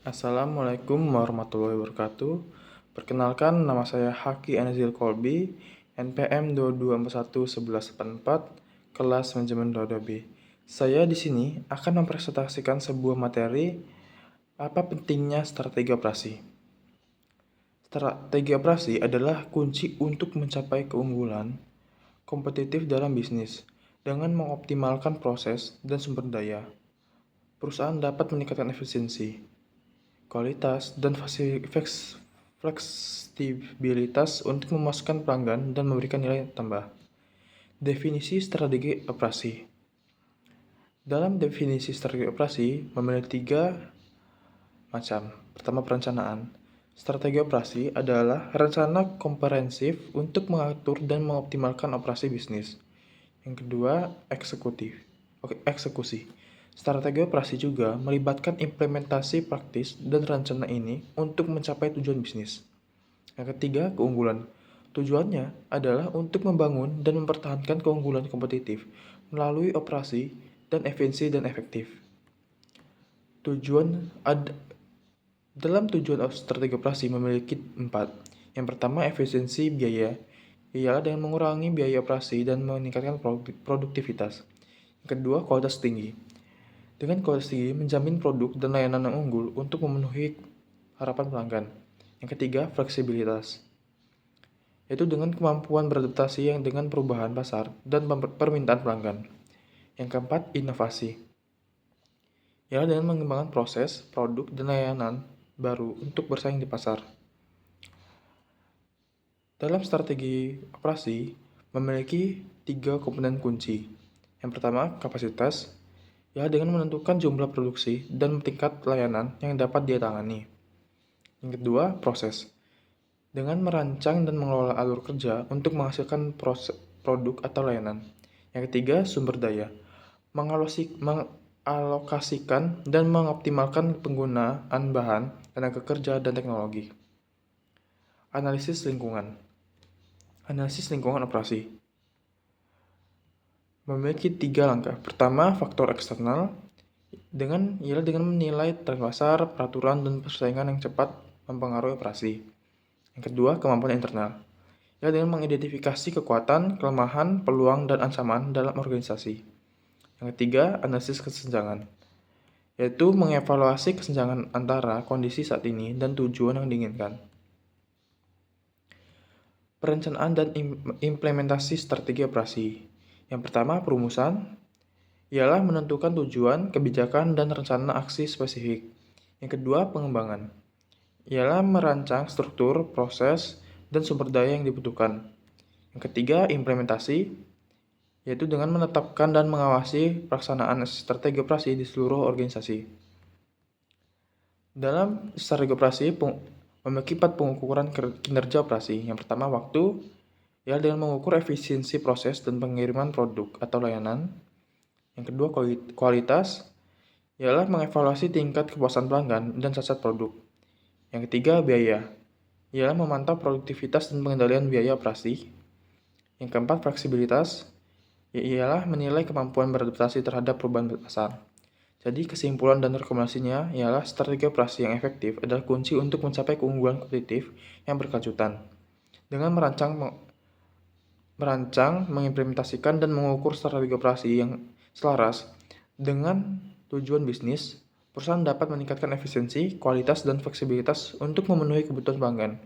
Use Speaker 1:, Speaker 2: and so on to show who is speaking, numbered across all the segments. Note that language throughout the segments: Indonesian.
Speaker 1: Assalamualaikum warahmatullahi wabarakatuh. Perkenalkan, nama saya Haki Anazil Kolbi, NPM 22411184, kelas manajemen 22B. Saya di sini akan mempresentasikan sebuah materi apa pentingnya strategi operasi. Strategi operasi adalah kunci untuk mencapai keunggulan kompetitif dalam bisnis. Dengan mengoptimalkan proses dan sumber daya, perusahaan dapat meningkatkan efisiensi, kualitas, dan fleksibilitas untuk memuaskan pelanggan dan memberikan nilai tambah. Definisi strategi operasi. Dalam definisi strategi operasi memiliki 3 macam. Pertama, perencanaan. Strategi operasi adalah rencana komprehensif untuk mengatur dan mengoptimalkan operasi bisnis. Yang kedua, eksekusi. Strategi operasi juga melibatkan implementasi praktis dan rencana ini untuk mencapai tujuan bisnis. Yang ketiga, keunggulan. Tujuannya adalah untuk membangun dan mempertahankan keunggulan kompetitif melalui operasi dan efisiensi dan efektif. Dalam tujuan strategi operasi memiliki 4. Yang pertama, efisiensi biaya, ialah dengan mengurangi biaya operasi dan meningkatkan produktivitas. Yang kedua, kualitas tinggi. Dengan kualitas tinggi, menjamin produk dan layanan yang unggul untuk memenuhi harapan pelanggan. Yang ketiga, fleksibilitas, yaitu dengan kemampuan beradaptasi yang dengan perubahan pasar dan permintaan pelanggan. Yang keempat, inovasi, ialah dengan mengembangkan proses, produk, dan layanan baru untuk bersaing di pasar. Dalam strategi operasi memiliki 3 komponen kunci. Yang pertama, kapasitas, ya dengan menentukan jumlah produksi dan tingkat layanan yang dapat ditangani. Yang kedua, proses, dengan merancang dan mengelola alur kerja untuk menghasilkan produk atau layanan. Yang ketiga, sumber daya, mengalokasikan dan mengoptimalkan penggunaan bahan, tenaga kerja, dan teknologi. Analisis lingkungan operasi memiliki 3 langkah. Pertama, faktor eksternal, ialah dengan menilai tren pasar, peraturan, dan persaingan yang cepat mempengaruhi operasi. Yang kedua, kemampuan internal, ialah dengan mengidentifikasi kekuatan, kelemahan, peluang, dan ancaman dalam organisasi. Yang ketiga, analisis kesenjangan, yaitu mengevaluasi kesenjangan antara kondisi saat ini dan tujuan yang diinginkan. Perencanaan dan implementasi strategi operasi. Yang pertama, perumusan, ialah menentukan tujuan, kebijakan, dan rencana aksi spesifik. Yang kedua, pengembangan, ialah merancang struktur, proses, dan sumber daya yang dibutuhkan. Yang ketiga, implementasi, yaitu dengan menetapkan dan mengawasi pelaksanaan strategi operasi di seluruh organisasi. Dalam strategi operasi memiliki 4 pengukuran kinerja operasi. Yang pertama, waktu, ialah dengan mengukur efisiensi proses dan pengiriman produk atau layanan. Yang kedua, kualitas, ialah mengevaluasi tingkat kepuasan pelanggan dan cacat produk. Yang ketiga, biaya, ialah memantau produktivitas dan pengendalian biaya operasi. Yang keempat, fleksibilitas, ialah menilai kemampuan beradaptasi terhadap perubahan pasar. Jadi kesimpulan dan rekomendasinya ialah strategi operasi yang efektif adalah kunci untuk mencapai keunggulan kompetitif yang berkelanjutan. Dengan merancang, mengimplementasikan, dan mengukur strategi operasi yang selaras dengan tujuan bisnis, perusahaan dapat meningkatkan efisiensi, kualitas, dan fleksibilitas untuk memenuhi kebutuhan pelanggan.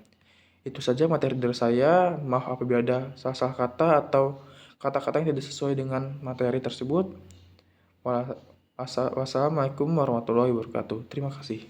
Speaker 1: Itu saja materi dari saya. Maaf apabila ada salah-salah kata atau kata-kata yang tidak sesuai dengan materi tersebut. Wassalamualaikum warahmatullahi wabarakatuh. Terima kasih.